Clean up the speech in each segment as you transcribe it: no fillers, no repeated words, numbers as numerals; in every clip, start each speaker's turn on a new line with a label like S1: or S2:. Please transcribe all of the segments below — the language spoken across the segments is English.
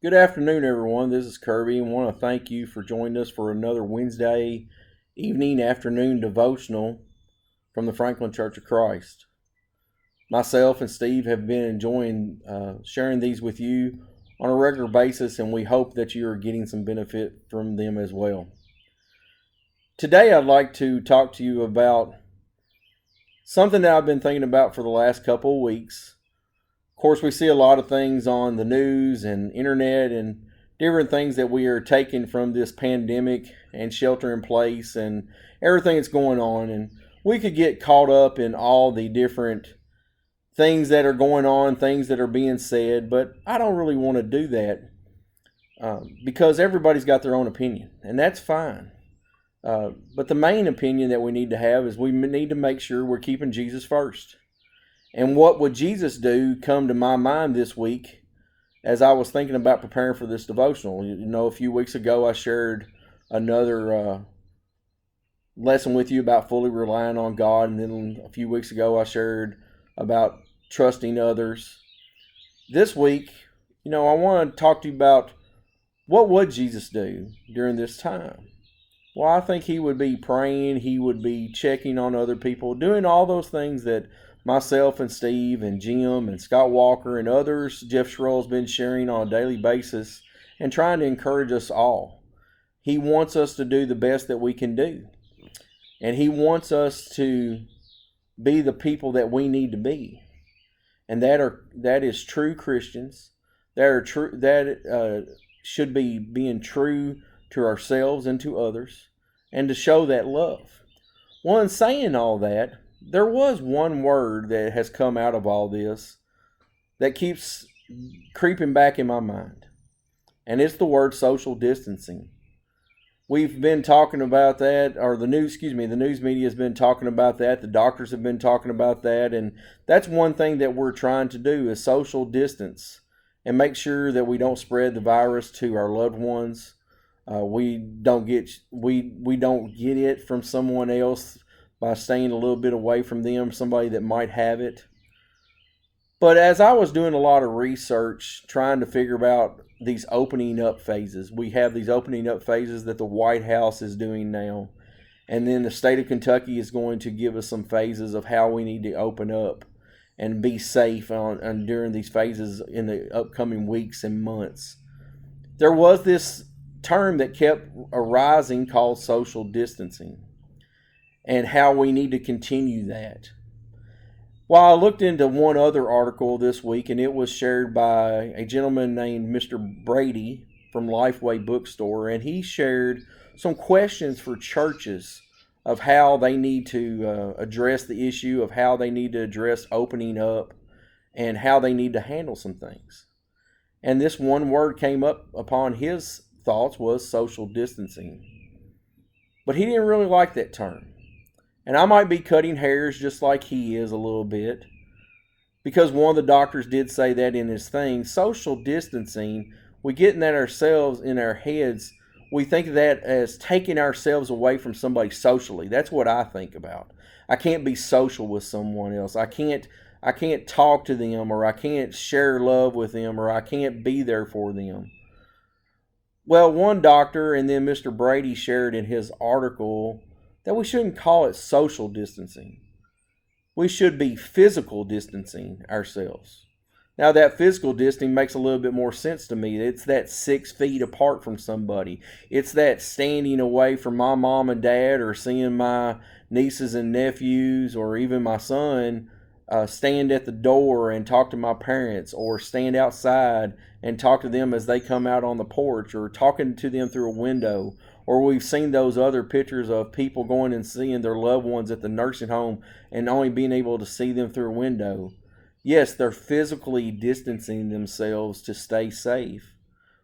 S1: Good afternoon, everyone. This is Kirby, and want to thank you for joining us for another Wednesday afternoon devotional from the Franklin Church of Christ. Myself and Steve have been enjoying sharing these with you on a regular basis, and we hope that you are getting some benefit from them as well. Today, I'd like to talk to you about something that I've been thinking about for the last couple of weeks. Of course, we see a lot of things on the news and internet and different things that we are taking from this pandemic and shelter in place and everything that's going on. And we could get caught up in all the different things that are going on, things that are being said, but I don't really want to do that because everybody's got their own opinion, and that's fine. But the main opinion that we need to have is we need to make sure we're keeping Jesus first. And what would Jesus do come to my mind this week as I was thinking about preparing for this devotional. You know, a few weeks ago I shared another lesson with you about fully relying on God. And then a few weeks ago I shared about trusting others. This week, I want to talk to you about what would Jesus do during this time. Well, I think he would be praying, he would be checking on other people, doing all those things that myself and Steve and Jim and Scott Walker and others, Jeff Schroll has been sharing on a daily basis and trying to encourage us all. He wants us to do the best that we can do. And he wants us to be the people that we need to be. And that is true Christians. That should be being true to ourselves and to others, and to show that love. Well, in saying all that, there was one word that has come out of all this that keeps creeping back in my mind, and it's the word social distancing. We've been talking about that, or the news media has been talking about that, the doctors have been talking about that, and that's one thing that we're trying to do is social distance and make sure that we don't spread the virus to our loved ones. We don't get it from someone else by staying a little bit away from them, somebody that might have it. But as I was doing a lot of research, trying to figure out these opening up phases, we have these opening up phases that the White House is doing now. And then the state of Kentucky is going to give us some phases of how we need to open up and be safe during these phases in the upcoming weeks and months. There was this term that kept arising called social distancing, and how we need to continue that. Well, I looked into one other article this week, and it was shared by a gentleman named Mr. Brady from Lifeway Bookstore, and he shared some questions for churches of how they need to address the issue, of how they need to address opening up, and how they need to handle some things. And this one word came up upon his thoughts was social distancing. But he didn't really like that term. And I might be cutting hairs just like he is a little bit, because one of the doctors did say that in his thing. Social distancing, we get in that ourselves in our heads. We think of that as taking ourselves away from somebody socially. That's what I think about. I can't be social with someone else. I can't talk to them, or I can't share love with them, or I can't be there for them. Well, one doctor and then Mr. Brady shared in his article that we shouldn't call it social distancing. We should be physical distancing ourselves. Now, that physical distancing makes a little bit more sense to me. It's that 6 feet apart from somebody. It's that standing away from my mom and dad, or seeing my nieces and nephews, or even my son stand at the door and talk to my parents, or stand outside and talk to them as they come out on the porch, or talking to them through a window. Or we've seen those other pictures of people going and seeing their loved ones at the nursing home and only being able to see them through a window. Yes, they're physically distancing themselves to stay safe,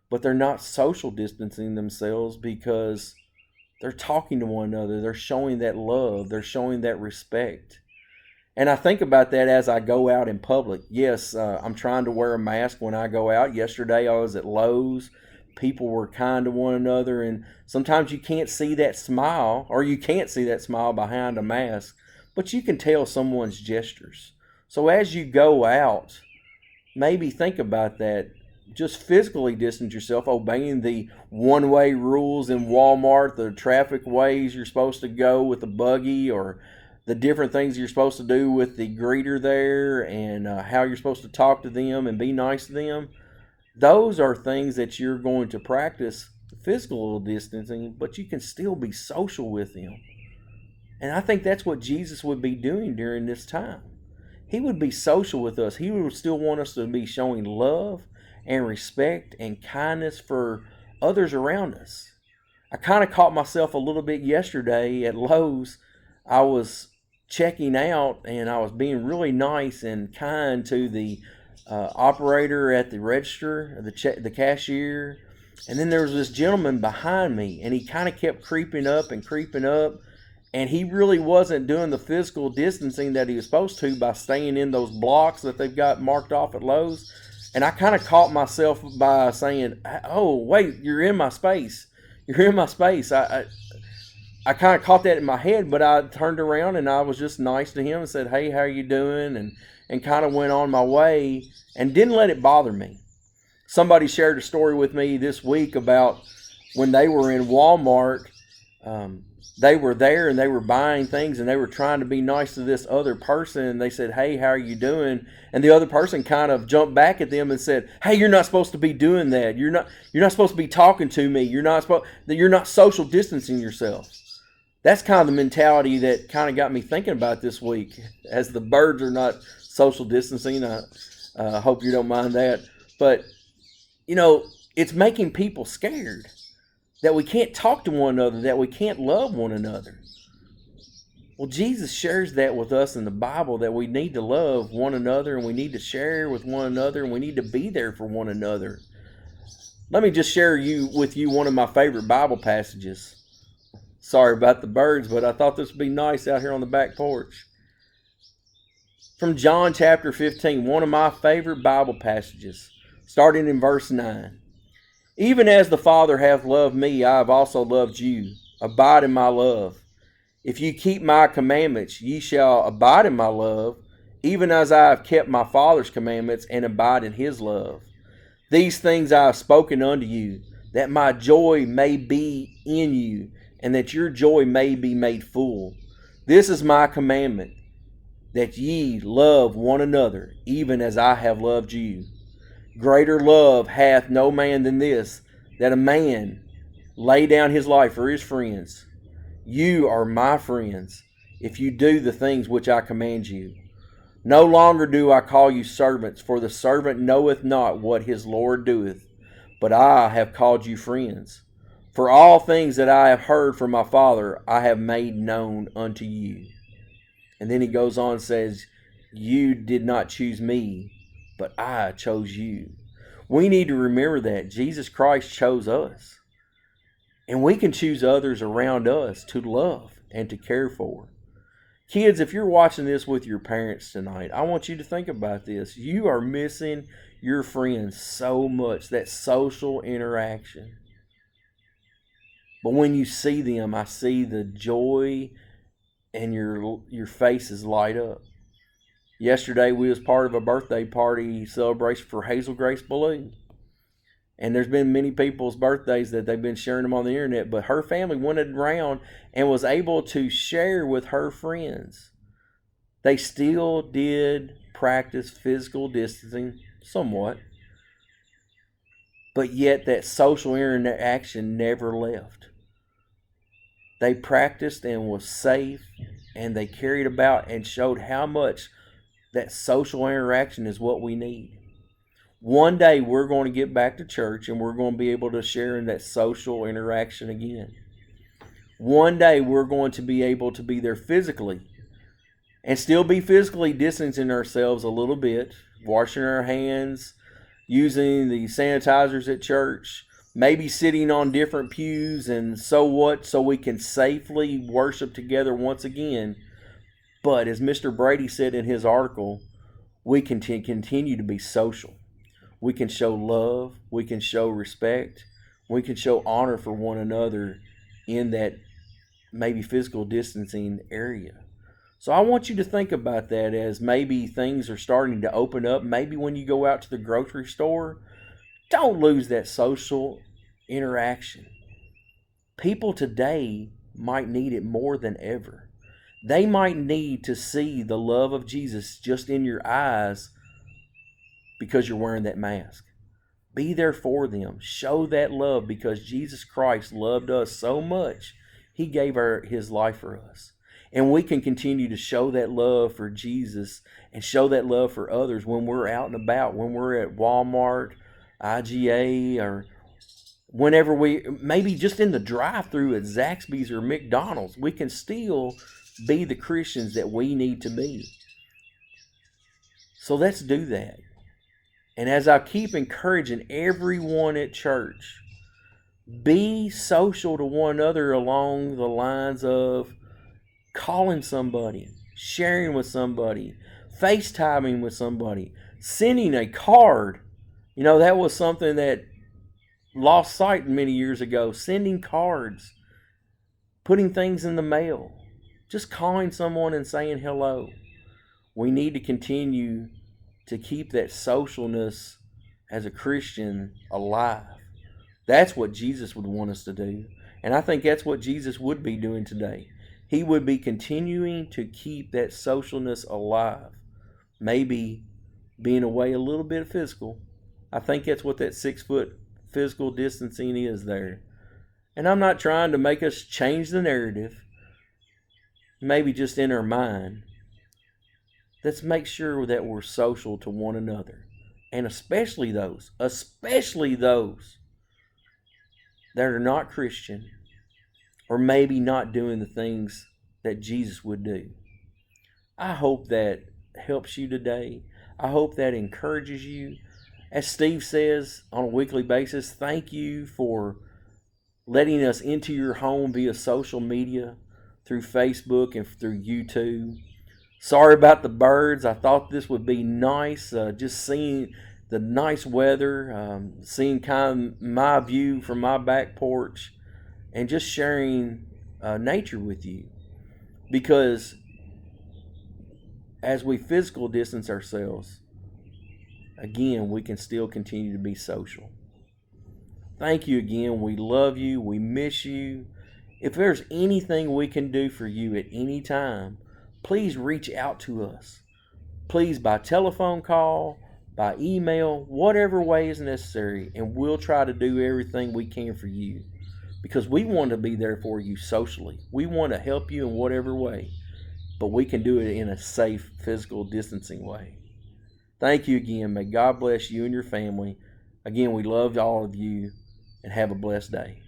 S1: but they're not social distancing themselves because they're talking to one another. They're showing that love. They're showing that respect. And I think about that as I go out in public. Yes, I'm trying to wear a mask when I go out. Yesterday I was at Lowe's. People were kind to one another, and sometimes you can't see that smile, or you can't see that smile behind a mask, but you can tell someone's gestures. So as you go out, maybe think about that. just physically distance yourself, obeying the one-way rules in Walmart, the traffic ways you're supposed to go with the buggy, or the different things you're supposed to do with the greeter there, and how you're supposed to talk to them and be nice to them. Those are things that you're going to practice physical distancing, but you can still be social with them. And I think that's what Jesus would be doing during this time. He would be social with us. He would still want us to be showing love and respect and kindness for others around us. I kind of caught myself a little bit yesterday at Lowe's. I was checking out and I was being really nice and kind to the operator at the register, the cashier. And then there was this gentleman behind me, and he kind of kept creeping up and creeping up. And he really wasn't doing the physical distancing that he was supposed to by staying in those blocks that they've got marked off at Lowe's. And I kind of caught myself by saying, oh, wait, you're in my space. You're in my space. I kind of caught that in my head, but I turned around and I was just nice to him and said, hey, how are you doing? And kind of went on my way and didn't let it bother me. Somebody shared a story with me this week about when they were in Walmart. They were there and they were buying things and they were trying to be nice to this other person. And they said, hey, how are you doing? And the other person kind of jumped back at them and said, hey, you're not supposed to be doing that. You're not supposed to be talking to me. You're not social distancing yourself. That's kind of the mentality that kind of got me thinking about this week, as the birds are not social distancing. I hope you don't mind that. But, it's making people scared that we can't talk to one another, that we can't love one another. Well, Jesus shares that with us in the Bible, that we need to love one another and we need to share with one another and we need to be there for one another. Let me just share with you one of my favorite Bible passages. Sorry about the birds, but I thought this would be nice out here on the back porch. From John chapter 15, one of my favorite Bible passages, starting in verse 9. Even as the Father hath loved me, I have also loved you. Abide in my love. If you keep my commandments, ye shall abide in my love, even as I have kept my Father's commandments and abide in his love. These things I have spoken unto you, that my joy may be in you, and that your joy may be made full. This is my commandment, that ye love one another, even as I have loved you. Greater love hath no man than this, that a man lay down his life for his friends. You are my friends, if you do the things which I command you. No longer do I call you servants, for the servant knoweth not what his Lord doeth, but I have called you friends. For all things that I have heard from my Father, I have made known unto you. And then he goes on and says, you did not choose me, but I chose you. We need to remember that Jesus Christ chose us. And we can choose others around us to love and to care for. Kids, if you're watching this with your parents tonight, I want you to think about this. You are missing your friends so much, that social interaction. But when you see them, I see the joy and your faces light up. Yesterday, we was part of a birthday party celebration for Hazel Grace Ballou. And there's been many people's birthdays that they've been sharing them on the internet, but her family went around and was able to share with her friends. They still did practice physical distancing somewhat, but yet that social interaction never left. They practiced and was safe, and they carried about and showed how much that social interaction is what we need. One day we're going to get back to church and we're going to be able to share in that social interaction again. One day we're going to be able to be there physically and still be physically distancing ourselves a little bit, washing our hands, using the sanitizers at church, maybe sitting on different pews and so we can safely worship together once again. But as Mr. Brady said in his article, we can continue to be social. We can show love. We can show respect. We can show honor for one another in that maybe physical distancing area. So I want you to think about that as maybe things are starting to open up. Maybe when you go out to the grocery store, Don't lose that social interaction. People today might need it more than ever. They might need to see the love of Jesus just in your eyes because you're wearing that mask. Be there for them. Show that love because Jesus Christ loved us so much. He gave his life for us. And we can continue to show that love for Jesus and show that love for others when we're out and about, when we're at Walmart, IGA, or whenever maybe just in the drive-thru at Zaxby's or McDonald's. We can still be the Christians that we need to be. So let's do that. And as I keep encouraging everyone at church, be social to one another along the lines of calling somebody, sharing with somebody, FaceTiming with somebody, sending a card. That was something that lost sight many years ago. Sending cards, putting things in the mail, just calling someone and saying hello. We need to continue to keep that socialness as a Christian alive. That's what Jesus would want us to do. And I think that's what Jesus would be doing today. He would be continuing to keep that socialness alive. Maybe being away a little bit physical. I think that's what that 6-foot physical distancing is there. And I'm not trying to make us change the narrative. Maybe just in our mind. Let's make sure that we're social to one another. And especially those that are not Christian or maybe not doing the things that Jesus would do. I hope that helps you today. I hope that encourages you. As Steve says on a weekly basis, thank you for letting us into your home via social media, through Facebook and through YouTube. Sorry about the birds. I thought this would be nice, just seeing the nice weather, seeing kind of my view from my back porch, and just sharing nature with you. Because as we physical distance ourselves, again, we can still continue to be social. Thank you again. We love you. We miss you. If there's anything we can do for you at any time, please reach out to us. Please, by telephone call, by email, whatever way is necessary, and we'll try to do everything we can for you. Because we want to be there for you socially. We want to help you in whatever way, but we can do it in a safe physical distancing way. Thank you again. May God bless you and your family. Again, we love all of you, and have a blessed day.